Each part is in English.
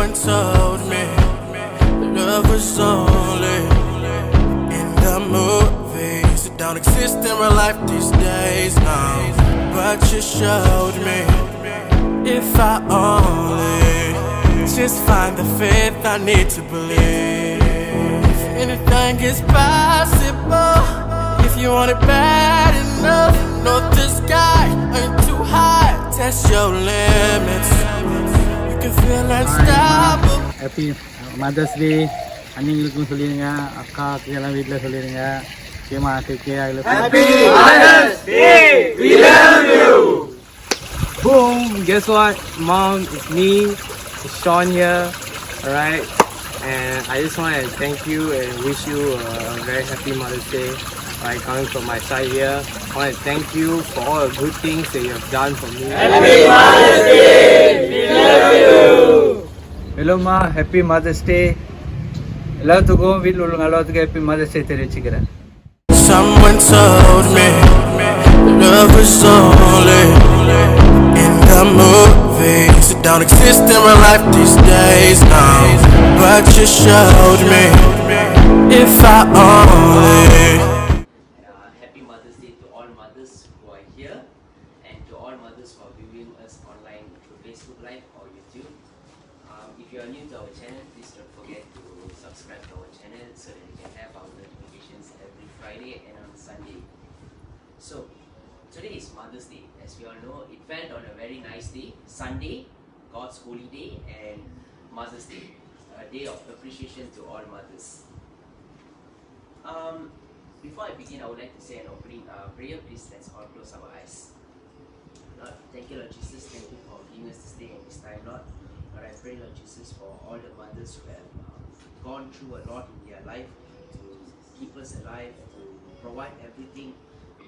Someone told me love was only in the movies. It don't exist in real life these days, no. But you showed me if I only just find the faith I need to believe. Anything is possible if you want it bad enough. Know the sky ain't too high. Test your limits. You can feel unstoppable. Happy Mother's Day. அண்ணிங்களுக்கும் சொல்லிடுங்க, அக்காக்கு எல்லாம் வீட்டில் சொல்லிடுங்க. கேமா take I love Happy Mother's Day. We love you. Boom. Guess what? Mom, it's me. It's Sean here. Alright. And I just want to thank you and wish you a very happy Mother's Day. Right, coming from my side here, I want to thank you for all the good things that you have done for me. Happy Mother's Day! We love you! Hello Ma, Happy Mother's Day. எல்லாத்துக்கும் வீட்டில் உள்ள எல்லாத்துக்கும் Happy Mother's Day தெரிவிச்சுக்கிறேன். Someone told me love was only in the movies. It don't exist in real life these days, no. But you showed me if I only. Happy Mother's Day to all mothers who are here and to all mothers who are viewing us online through Facebook Live or YouTube. If you are new to our channel, please don't forget to subscribe to our channel so that you can have our notifications every Friday and on Sunday. So, today is Mother's Day. As we all know, it fell on a very nice day, Sunday, God's holy day, and Mother's Day, a day of appreciation to all mothers. Before I begin, I would like to say an opening prayer. Please, let's all close our eyes. Lord, thank you, Lord Jesus. Thank you for giving us this day and this time, Lord. Lord, I pray, Lord Jesus, for all the mothers who have gone through a lot in their life to keep us alive, to provide everything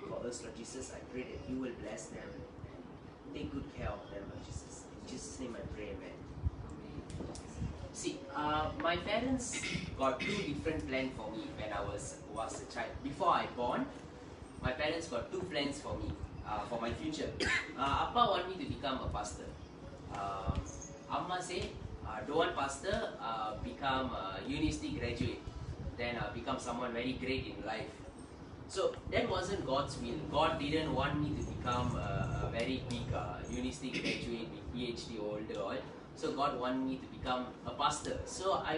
for us, Lord Jesus. I pray that you will bless them and take good care of them, Lord Jesus. In Jesus' name I pray, amen. See, my parents got two different plans for me when I was a child. Before I born, my parents got two plans for me, for my future. Appa want me to become a pastor. Amma say, don't want pastor, become a university graduate, then become someone very great in life. So that wasn't God's will. God didn't want me to become a very big university graduate with PhD holder all. So God wanted me to become a pastor. So I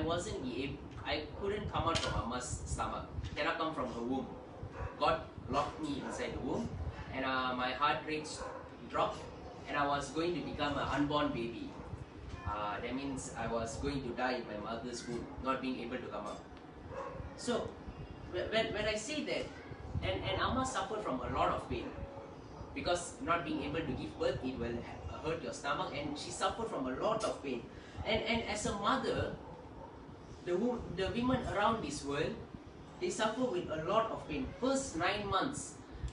couldn't come out from Amma's stomach. Cannot come from her womb. God locked me inside the womb, and my heart rate dropped, and I was going to become an unborn baby. That means I was going to die in my mother's womb, not being able to come out. So when I say that, and Amma suffered from a lot of pain, because not being able to give birth, it will hurt your stomach, and she suffered from a lot of pain. And as a mother, the women around this world, they suffer with a lot of pain. First 9 months,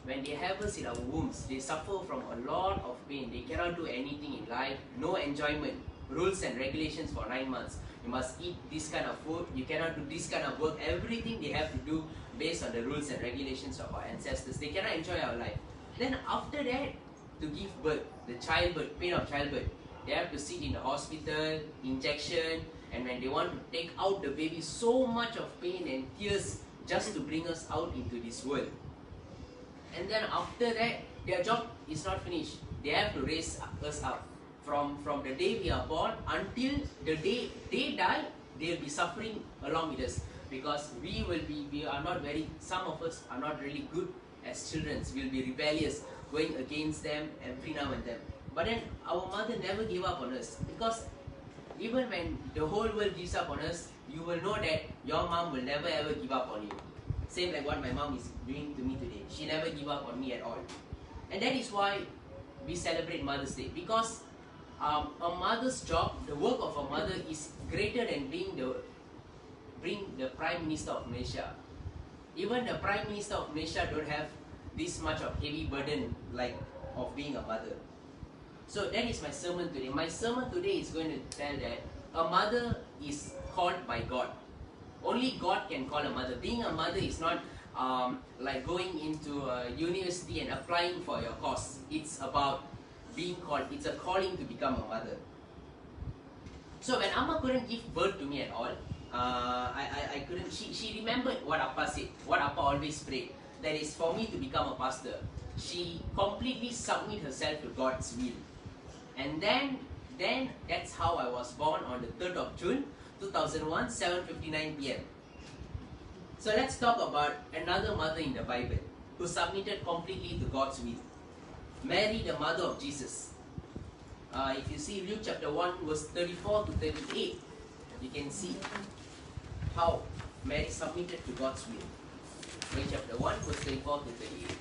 when they have us in our wombs, they suffer from a lot of pain. They cannot do anything in life, no enjoyment, rules and regulations for 9 months. You must eat this kind of food, you cannot do this kind of work, everything they have to do based on the rules and regulations of our ancestors. They cannot enjoy our life. Then after that, to give birth, the childbirth, pain of childbirth, they have to sit in the hospital, injection, and when they want to take out the baby, so much of pain and tears just to bring us out into this world. And then after that, their job is not finished. They have to raise us up. From the day we are born until the day they die, they will be suffering along with us, because we are not very, some of us are not really good as children. We will be rebellious, going against them every now and then. But then our mother never gave up on us, because even when the whole world gives up on us, you will know that your mom will never ever give up on you. Same like what my mom is doing to me today. She never give up on me at all. And that is why we celebrate Mother's Day, because a mother's job, the work of a mother is greater than being the Prime Minister of Malaysia. Even the Prime Minister of Malaysia don't have this much of heavy burden like of being a mother. So that is my sermon today. My sermon today is going to tell that a mother is called by God. Only God can call a mother. Being a mother is not like going into a university and applying for your course. It's about being called. It's a calling to become a mother. So when Amma couldn't give birth to me at all, I couldn't. She remembered what Appa said, what Appa always prayed. That is for me to become a pastor. She completely submit herself to God's will, and then that's how I was born on the 3rd of June, 2001, 7:59 p.m. So let's talk about another mother in the Bible who submitted completely to God's will. Mary, the mother of Jesus. If you see Luke chapter 1, verse 34 to 38, you can see how Mary submitted to God's will. Luke chapter 1, verse 34 to 38.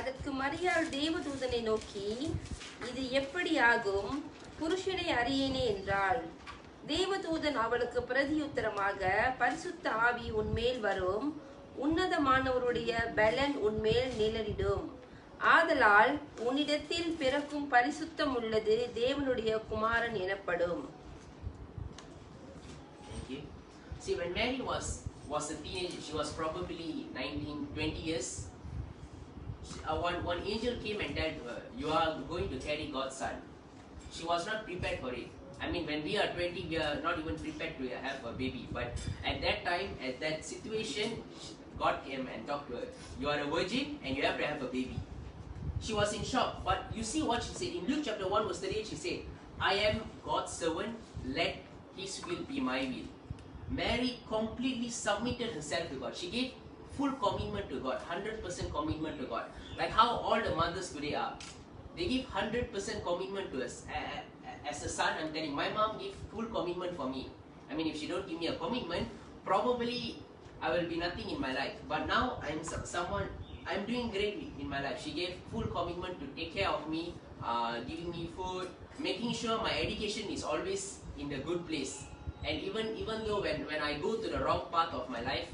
அதற்கு மரியாள் தேவதூதனை நோக்கி, இது எப்படி ஆகும்? புருஷனை அறியேனே என்றாள். தேவதூதன் அவளுக்கு பிரதியுத்தரமாக, பரிசுத்த ஆவி உன்மேல் வரும், உன்னதமானவருடைய பலன் உன்மேல் நிழலிடும். ஆதலால் உன்னிடத்தில் பிறக்கும் பரிசுத்தம் உள்ளது தேவனுடைய குமாரன் எனப்படும். See, when Mary was a teenager, she was probably 19, 20 years. One angel came and told her, you are going to carry God's son. She was not prepared for it. I mean, when we are 20, we are not even prepared to have a baby. But at that time, at that situation, God came and talked to her. You are a virgin and you have to have a baby. She was in shock. But you see what she said. In Luke chapter 1 verse 38, she said, I am God's servant, let His will be my will. Mary completely submitted herself to God. She gave full commitment to God, 100% commitment to God. Like how all the mothers today are. They give 100% commitment to us. As a son, I'm telling my mom gave full commitment for me. I mean, if she don't give me a commitment, probably I will be nothing in my life. But now I'm doing great in my life. She gave full commitment to take care of me, giving me food, making sure my education is always in the good place. And even though when I go to the wrong path of my life,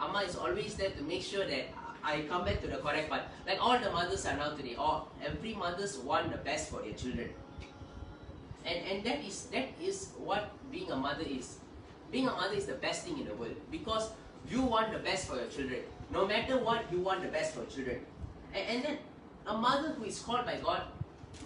Amma is always there to make sure that I come back to the correct path. Like all the mothers are now today, every mothers want the best for their children. And that is what being a mother is. Being a mother is the best thing in the world because you want the best for your children. No matter what, you want the best for your children. And then a mother who is called by God,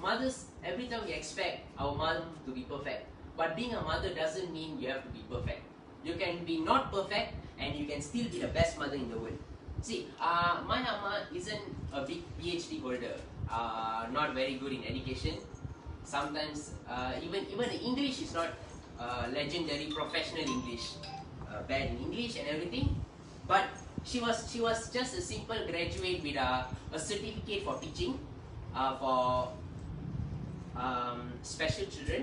mothers, every time we expect our mom to be perfect. But being a mother doesn't mean you have to be perfect. You can be not perfect and you can still be the best mother in the world. See, my Amma isn't a big PhD holder, not very good in education. Sometimes even English is not legendary professional English, bad in English and everything. But she was just a simple graduate with a certificate for teaching for special children.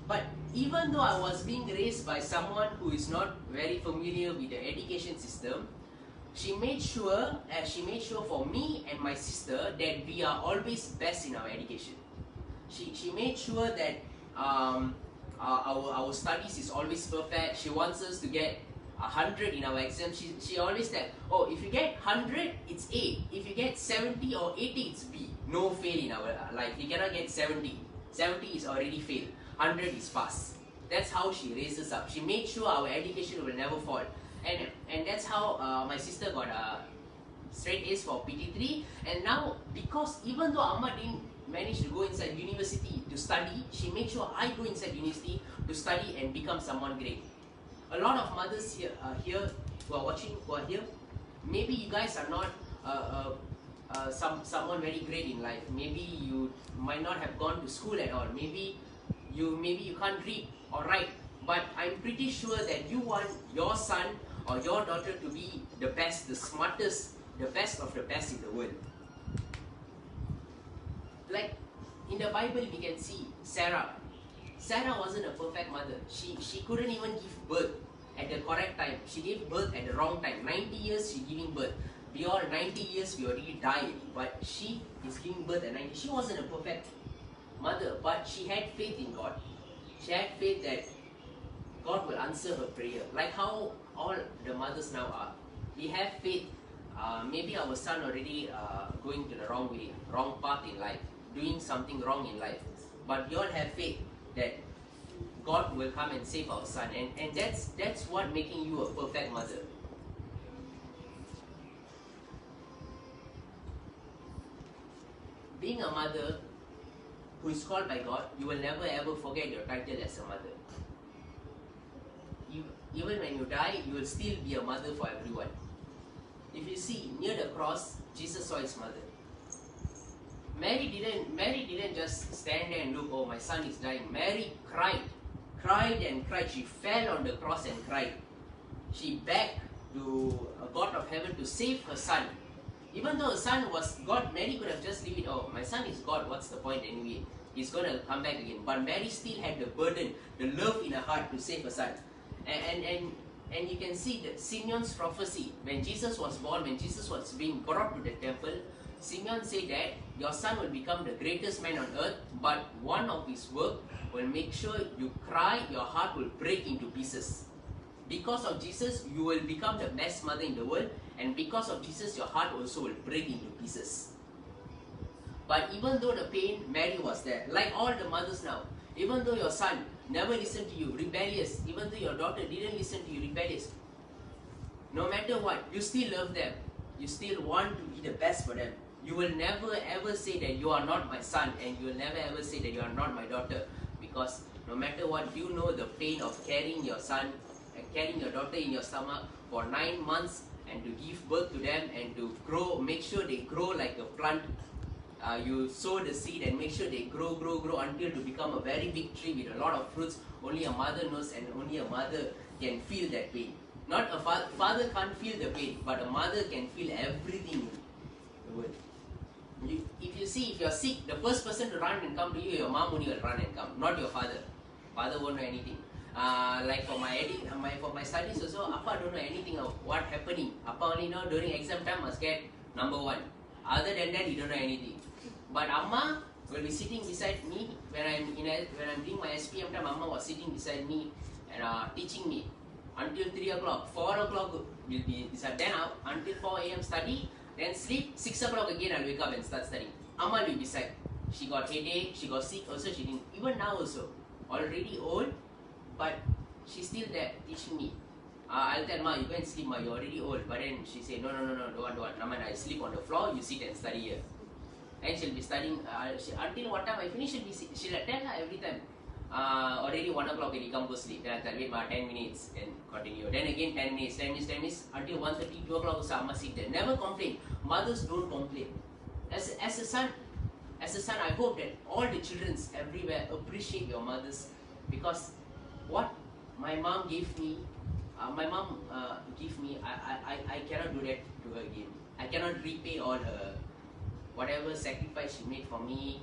But even though I was being raised by someone who is not very familiar with the education system, she made sure for me and my sister that we are always best in our education. She made sure that our studies is always perfect. She wants us to get 100 in our exam. She always said, oh, if you get 100, it's A. If you get 70 or 80, it's B. No fail in our life. You cannot get 70. 70 is already fail. 100 is pass. That's how she raised us up. She made sure our education will never fall. And that's how my sister got straight A's for PT3. And now, because even though Amma didn't manage to go inside university to study, she made sure I go inside university to study and become someone great. A lot of mothers here who are watching, who are here, maybe you guys are not someone very great in life. Maybe you might not have gone to school at all. Maybe you can't read or write. But I'm pretty sure that you want your son or your daughter to be the best, the smartest, the best of the best in the world. Like in the Bible we can see Sarah. Sarah wasn't a perfect mother. She couldn't even give birth at the correct time. She gave birth at the wrong time. 90 years she giving birth. We all 90 years we already died. But she is giving birth at 90. She wasn't a perfect mother, but she had faith in God. She had faith that God will answer her prayer. Like how all the mothers now are. We have faith. Maybe our son already going to the wrong way, wrong path in life, doing something wrong in life. But we all have faith that God will come and save our son. And that's what making you a perfect mother. Being a mother who is called by God, you will never ever forget your title as a mother. Even when you die, you will still be a mother for everyone. If you see, near the cross, Jesus saw his mother. Mary didn't just stand there and look, oh, my son is dying. Mary cried and cried. She fell on the cross and cried. She begged to a God of heaven to save her son. Even though her son was God, Mary could have just leave it, oh, my son is God, what's the point anyway? He's going to come back again. But Mary still had the burden, the love in her heart to save her son. And you can see that Simeon's prophecy, when Jesus was born, when Jesus was being brought to the temple, Simeon said that your son will become the greatest man on earth, but one of his work will make sure you cry, your heart will break into pieces. Because of Jesus, you will become the best mother in the world, and because of Jesus, your heart also will break into pieces. But even though the pain, Mary was there. Like all the mothers now, even though your son never listened to you, rebellious, even though your daughter didn't listen to you, rebellious, no matter what, you still love them. You still want to be the best for them. You will never ever say that you are not my son, and you will never ever say that you are not my daughter, because no matter what, you know the pain of carrying your son and carrying your daughter in your stomach for 9 months and to give birth to them and to grow, make sure they grow like a plant. You sow the seed and make sure they grow until to become a very big tree with a lot of fruits. Only a mother knows, and only a mother can feel that pain. Not a father can't feel the pain, but a mother can feel everything in the world. If you see, if you're sick, the first person to run and come to you, your mom only will run and come, not your father. Father won't know anything. Like for my studies also, Appa don't know anything of what happening. Appa only know during exam time must get number 1. Other than that, he don't know anything. But Amma will be sitting beside me when I'm doing my SPM time. Amma was sitting beside me and teaching me until 3 o'clock. 4 o'clock will be decided. Then until 4 a.m. study, then sleep. 6 o'clock again I'll wake up and start studying. Amma will be beside. She got headache, she got sick also, she didn't. Even now also, already old, but she's still there teaching me. I'll tell Ma, you go and sleep, Ma, you're already old. But then she say, no, don't want. Naman, I sleep on the floor, you sit and study here. And she'll be studying, until what time I finish, she'll tell her every time. Already 1 o'clock already, come go sleep. Then I'll tell, wait Ma, 10 minutes, and continue. Then again 10 minutes, until 1:30, 2 o'clock also, Amma sit there. Never complain. Mothers don't complain. As a son, I hope that all the children everywhere appreciate your mothers, because what my mom gave me, I cannot do that to her again. I cannot repay all her, whatever sacrifice she made for me,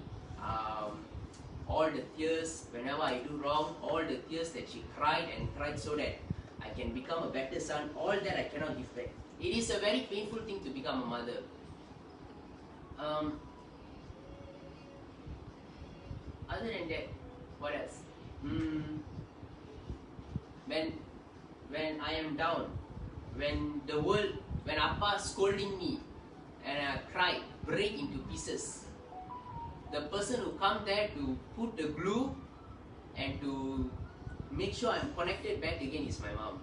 all the tears whenever I do wrong, all the tears that she cried so that I can become a better son, all that I cannot give back. It is a very painful thing to become a mother. Other than that, what else? When I am down, when Appa scolding me and I cry, break into pieces, the person who come there to put the glue and to make sure I'm connected back again is my mom.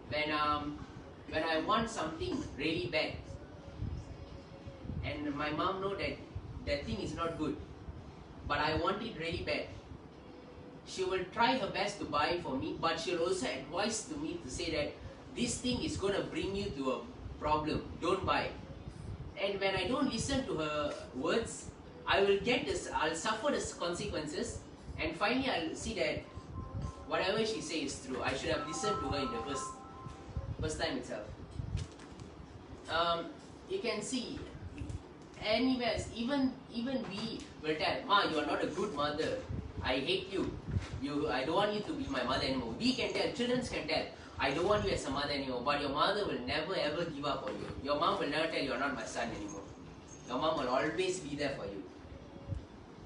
When I want something really bad and my mom know that that thing is not good, but I want it really bad, she will try her best to buy it for me, but she'll also advise to me to say that this thing is going to bring you to a problem, don't buy it. And when I don't listen to her words, I'll suffer the consequences, and finally I'll see that whatever she says is true. I should have listened to her in the first time itself. You can see anywhere, even we will tell, Ma, you are not a good mother. I hate you. I don't want you to be my mother anymore. We can tell, children can tell, I don't want you as a mother anymore. But your mother will never ever give up on you. Your mom will never tell you are not my son anymore. Your mom will always be there for you.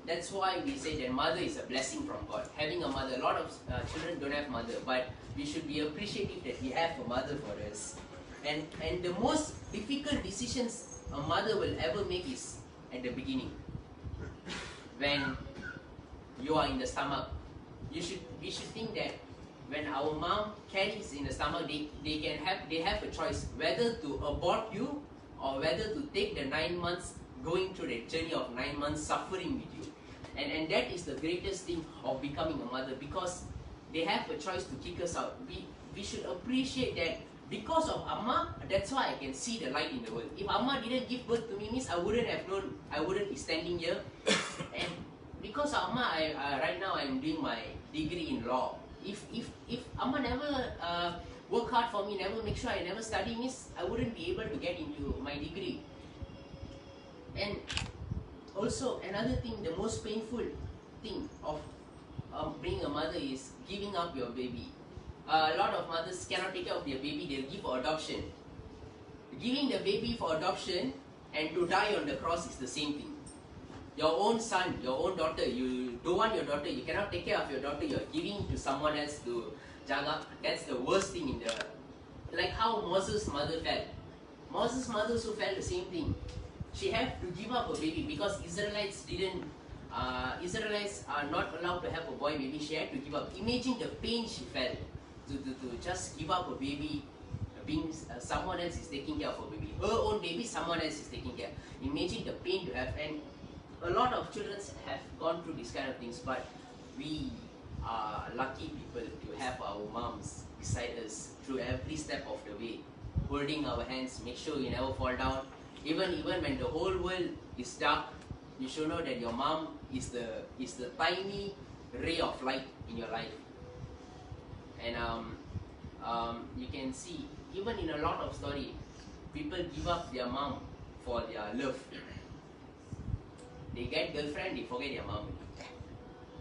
That's why we say that mother is a blessing from God. Having a mother, a lot of children don't have mother, but we should be appreciative that we have a mother for us. And the most difficult decisions a mother will ever make is at the beginning. When you are in the stomach, we should think that when our mom carries in the stomach, they have a choice whether to abort you or whether to take the 9 months going through the journey of 9 months suffering with you. And that is the greatest thing of becoming a mother, because they have a choice to kick us out. We should appreciate that because of Amma, that's why I can see the light in the world. If Amma didn't give birth to me, means I wouldn't have known, I wouldn't be standing here. And because of Amma, right now I'm doing my degree in law. If Amma never work hard for me, never make sure I never study, means I wouldn't be able to get into my degree. And also another thing, the most painful thing of being a mother is giving up your baby. A lot of mothers cannot take care of their baby, they'll give for adoption. Giving the baby for adoption and to die on the cross is the same thing. Your own son, your own daughter, you don't want your daughter, you cannot take care of your daughter, you're giving to someone else to jaga. That's the worst thing in the... Like how Moses' mother felt. Moses' mother also felt the same thing. She had to give up a baby because Israelites are not allowed to have a boy baby. She had to give up. Imagine the pain she felt to just give up a baby, being someone else is taking care of her baby. Her own baby, someone else is taking care. Imagine the pain to have. And a lot of children have gone through these kind of things, but we are lucky people to have our moms beside us through every step of the way, holding our hands, make sure you never fall down. Even when the whole world is dark, you should know that your mom is the tiny ray of light in your life. And you can see, even in a lot of story, people give up their mom for their love. They get girlfriend, they forget their mom.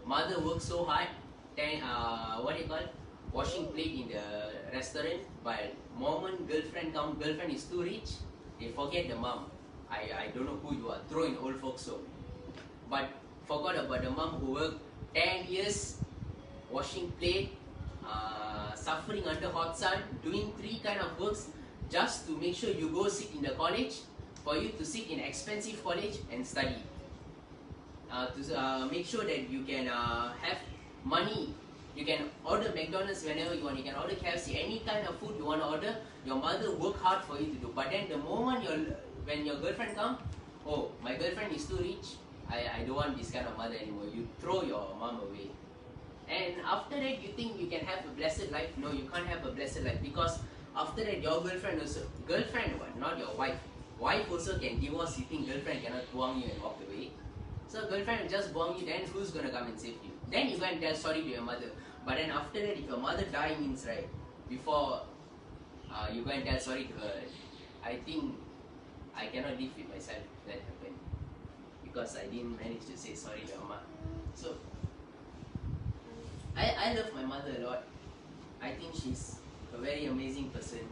Mother works so hard, then washing plate in the restaurant, but moment girlfriend is too rich, they forget the mom. I don't know who you are, throw in old folks home. But forgot about the mom who worked 10 years washing plate, suffering under hot sun, doing 3 kind of works just to make sure you go sit in the college, for you to sit in expensive college and study. To make sure that you can have money. You can order McDonald's whenever you want, you can order KFC, any kind of food you want to order, your mother work hard for you to do. But then the moment when your girlfriend comes, oh, my girlfriend is too rich, I don't want this kind of mother anymore. You throw your mom away. And after that you think you can have a blessed life. No, you can't have a blessed life, because after that your girlfriend also, not your wife. Wife also can divorce, you think girlfriend cannot buang you and walk away. So girlfriend will just buang you, then who's gonna come and save you? Then you go and tell sorry to your mother. But then after that, if your mother die means, right, before you go and tell sorry to her, I think I cannot live with myself if that happened, because I didn't manage to say sorry to Amma. So I love my mother a lot. I think she's a very amazing person.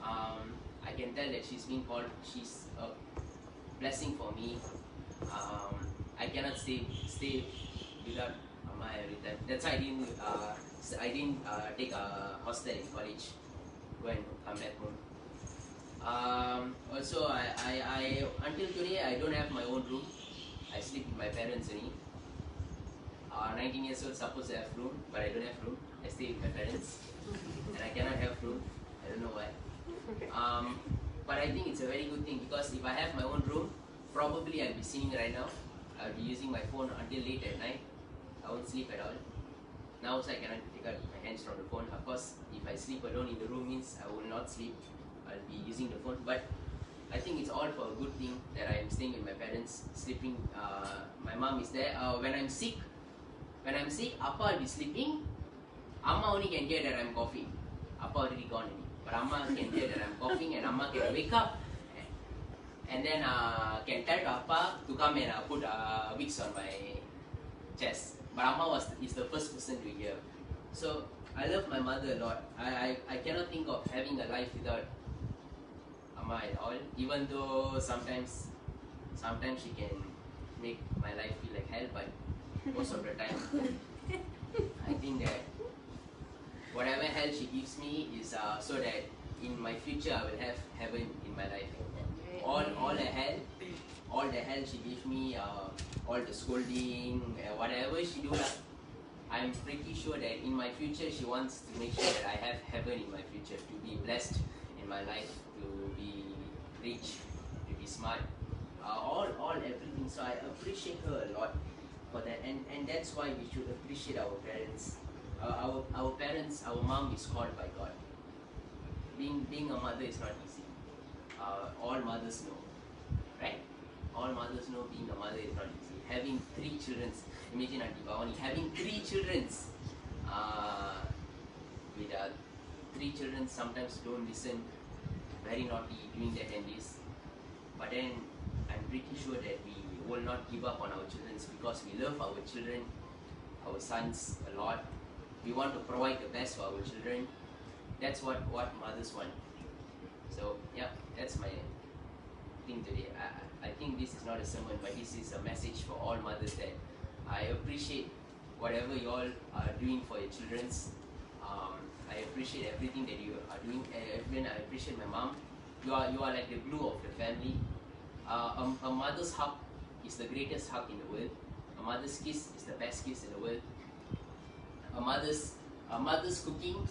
I can tell that she's a blessing for me. I cannot stay without Amma every time. That's why I didn't take a hostel in college. Go and come back home. Also, I until today I don't have my own room. I sleep with my parents only. 19 years old, supposed to have room, but I don't have room. I stay with my parents, and I cannot have room. I don't know why. But I think it's a very good thing, because if I have my own room, probably I'll be sitting right now. I'll be using my phone until late at night. I won't sleep at all. Now also I cannot take out my hands from the phone. Of course, if I sleep alone in the room means I will not sleep. I'll be using the phone. But I think it's all for a good thing that I'm staying with my parents, sleeping. My mom is there. When I'm sick, Appa will be sleeping. Amma only can hear that I'm coughing. Appa already gone already. But Amma can hear that I'm coughing, and Amma can wake up and then can tell to Appa to come and put Vicks on my chest. But Amma is the first person to hear. So I love my mother a lot. I cannot think of having a life without Amma at all. Even though sometimes she can make my life feel like hell, but most of the time I think that whatever hell she gives me is so that in my future I will have heaven in my life. All a hell all the hell she gave me, all the scolding, whatever she do, I'm pretty sure that in my future she wants to make sure that I have heaven in my future, to be blessed in my life, to be rich, to be smart, all everything. So I appreciate her a lot for that, and that's why we should appreciate our parents. Our parents, our mom is called by God. Being a mother is not easy. All mothers know, right? All mothers know being a mother is not easy. Having 3 children, imagine Auntie Bhavani having 3 children. With 3 children, sometimes don't listen, very naughty, doing that and this. But then I'm pretty sure that we will not give up on our children because we love our children, our sons a lot. We want to provide the best for our children. That's what mothers want. So yeah, that's my thing today. I think this is not a sermon, but this is a message for all mothers that I appreciate whatever you all are doing for your children. I appreciate everything that you are doing. Even I appreciate my mom. You are like the glue of the family. A mother's hug is the greatest hug in the world. A mother's kiss is the best kiss in the world. A mother's cooking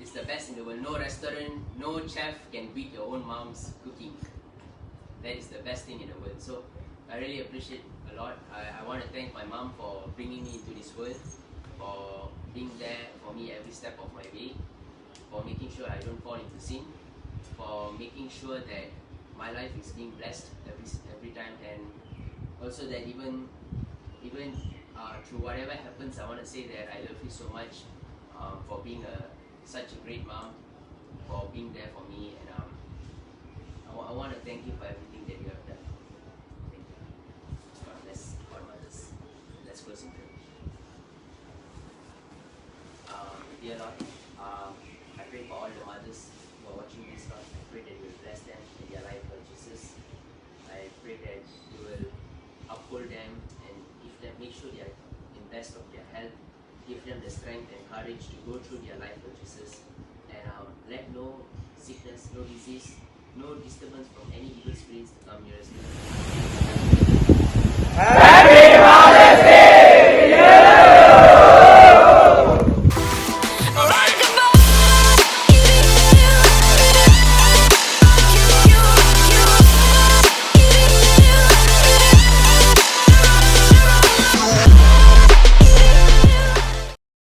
is the best in the world. No restaurant, no chef can beat your own mom's cooking. That is the best thing in the world. So I really appreciate a lot. I want to thank my mom for bringing me into this world, for being there for me every step of my way, for making sure I don't fall into sin, for making sure that my life is being blessed every time, and also that even through whatever happens, I want to say that I love you so much for being such a great mom, for being there for me, and I want to thank you for everything that you have done. Thank you. God bless all mothers. Let's close in prayer. Dear Lord, I pray for all the mothers who are watching this, Lord. I pray that you will bless them in their life, Lord Jesus. I pray that you will uphold them and give them, make sure they are in best of their health. Give them the strength and courage to go through their life, Lord Jesus. And let no sickness, no disease, no disturbance from any evil spirits to come near us. Happy